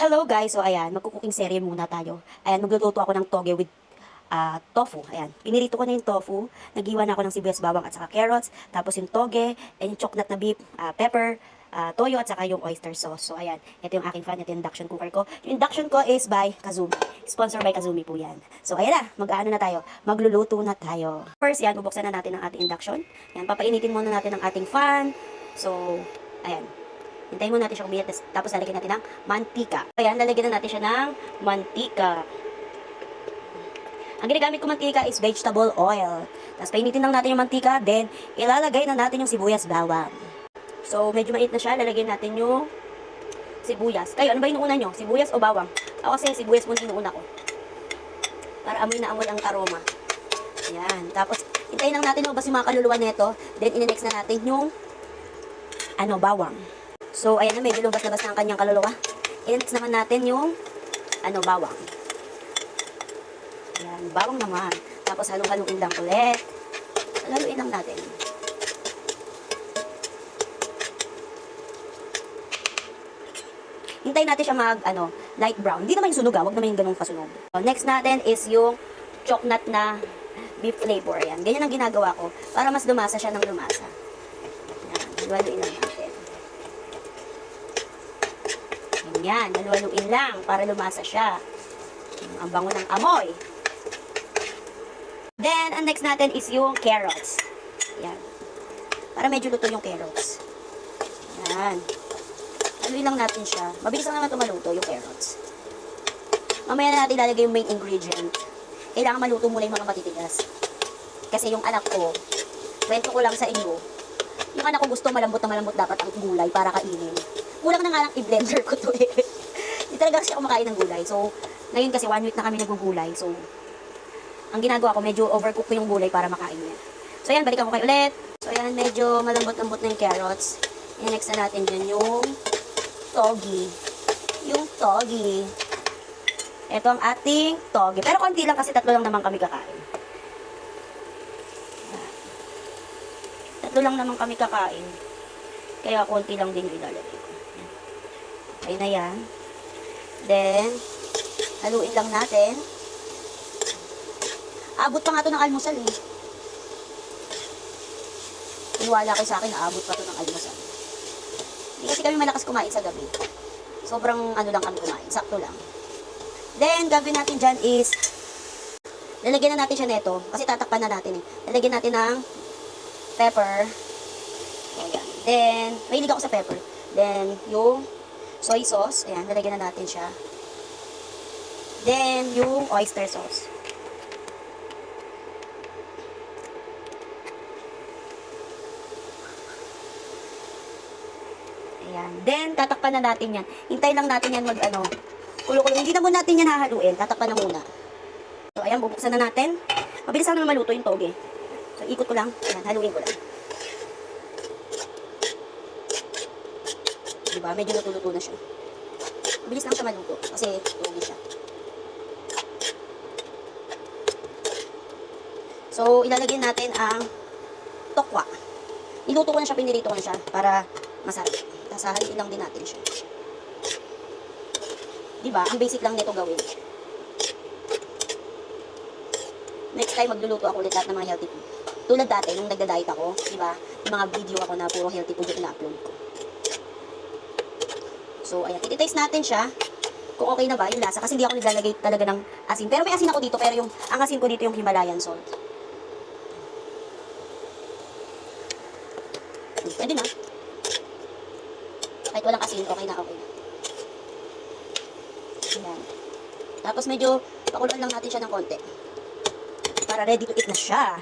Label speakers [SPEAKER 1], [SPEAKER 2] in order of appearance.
[SPEAKER 1] Hello guys, so ayan, magkukuking serye muna tayo. Ayan, magluluto ako ng toge with tofu. Ayan, pinirito ko na yung tofu, nag-iwan ako ng sibuyas, bawang at saka carrots, tapos yung toge, and yung chocolate na beef, pepper, toyo at saka yung oyster sauce. So ayan, ito yung aking fan, ito yung induction cooker ko. Yung induction ko is by Kazumi. Sponsored by Kazumi po yan. So ayan na, mag-ano na tayo, magluluto na tayo. First yan, bubuksan na natin ang ating induction. Ayan, papainitin muna natin ang ating fan. So, ayan. Hintayin mo natin siya uminit, tapos lalagyan natin ng mantika. Ayan, lalagyan na natin siya ng mantika. Ang ginagamit ko mantika is vegetable oil. Tapos painitin lang natin yung mantika, then ilalagay na natin yung sibuyas bawang. So, medyo mainit na siya, lalagyan natin yung sibuyas. Kayo, ano ba inuuna nyo? Sibuyas o bawang? Ako kasi sibuyas muna inuuna ko. Para amoy na amoy ang aroma. Ayan, tapos hintayin lang natin lumabas yung mga kaluluwa nito, then in-next na natin yung bawang. So, ayan na, medyo lumabas-labas na ang kanyang kaluluwa. I-next naman natin yung, bawang. Ayan, bawang naman. Tapos, halong-haluin lang ulit. Haluin lang natin. Hintayin natin siya light brown. Hindi naman yung sunog, wag naman yung ganun kasunog. So, next natin is yung chocolate na beef flavor. Ayan, ganyan ang ginagawa ko para mas lumasa siya ng lumasa. Ayan, haluin lang natin. Yan, haluin lang para lumasa siya. Ang bango ng amoy. Then, ang next natin is yung carrots. Yan. Para medyo luto yung carrots. Yan. Haluin lang natin siya. Mabilis lang naman ito maluto, yung carrots. Mamaya na natin lalagay yung main ingredient. Kailangan maluto muna yung mga matitigas. Kasi yung anak ko, kwento ko lang sa inyo, yung anak ko gusto malambot na malambot dapat ang gulay para kainin. Kulang na nga lang i-blender ko to eh. Hindi talaga kasi ako makain ng gulay. So, ngayon kasi 1 week na kami nagugulay. So, ang ginagawa ko, medyo overcook ko yung gulay para makain niya. So, ayan, balikan ko kayo ulit. So, ayan, medyo malambot-lambot na yung carrots. And next na natin dyan yung togi. Yung togi. Ito ang ating togi. Pero konti lang kasi 3 lang naman kami kakain. 3 lang naman kami kakain. Kaya konti lang din ilalagay ko. Ayun na yan. Then, haluin lang natin. Abot pa nga ito ng almusal eh. Iniwala kayo sa akin, aabot pa ito ng almusal. Hindi kasi kami malakas kumain sa gabi. Sobrang lang kami kumain. Sakto lang. Then, gagawin natin dyan is, lalagyan na natin siya neto. Kasi tatakpan na natin eh. Lalagyan natin ng pepper. Ayan. Then, mahilig ako sa pepper. Then, yung soy sauce. Ayan, lalagyan na natin siya. Then, yung oyster sauce. Ayan. Then, tatakpan na natin yan. Hintay lang natin yan kulo-kulo. Hindi na muna natin yan hahaluin. Tatakpan na muna. So, ayan, bubuksan na natin. Mabilis lang na maluto yung toge. So, ikot ko lang. Ayan, haluin ko lang. Diba? Medyo luto-luto na siya. Mabilis lang siya maluto. Kasi, toge siya. So, ilalagay natin ang tokwa. Niluto ko na siya, pinirito ko na siya para masarap. Tapos haluin lang din natin siya. Diba? Ang basic lang nito gawin. Next time, magluluto ako ulit lahat ng mga healthy food. Tulad dati, nung nagda-diet ako, diba? Yung mga video ako na puro healthy food yung ina-upload ko. So, ayan. Iti-taste natin siya kung okay na ba yung lasa. Kasi hindi ako naglalagay talaga ng asin. Pero may asin ako dito, pero ang asin ko dito yung Himalayan salt. Pwede na. Kahit walang asin, okay na, okay na. Ayan. Tapos medyo pakuluan lang natin siya ng konti. Para ready to eat na siya.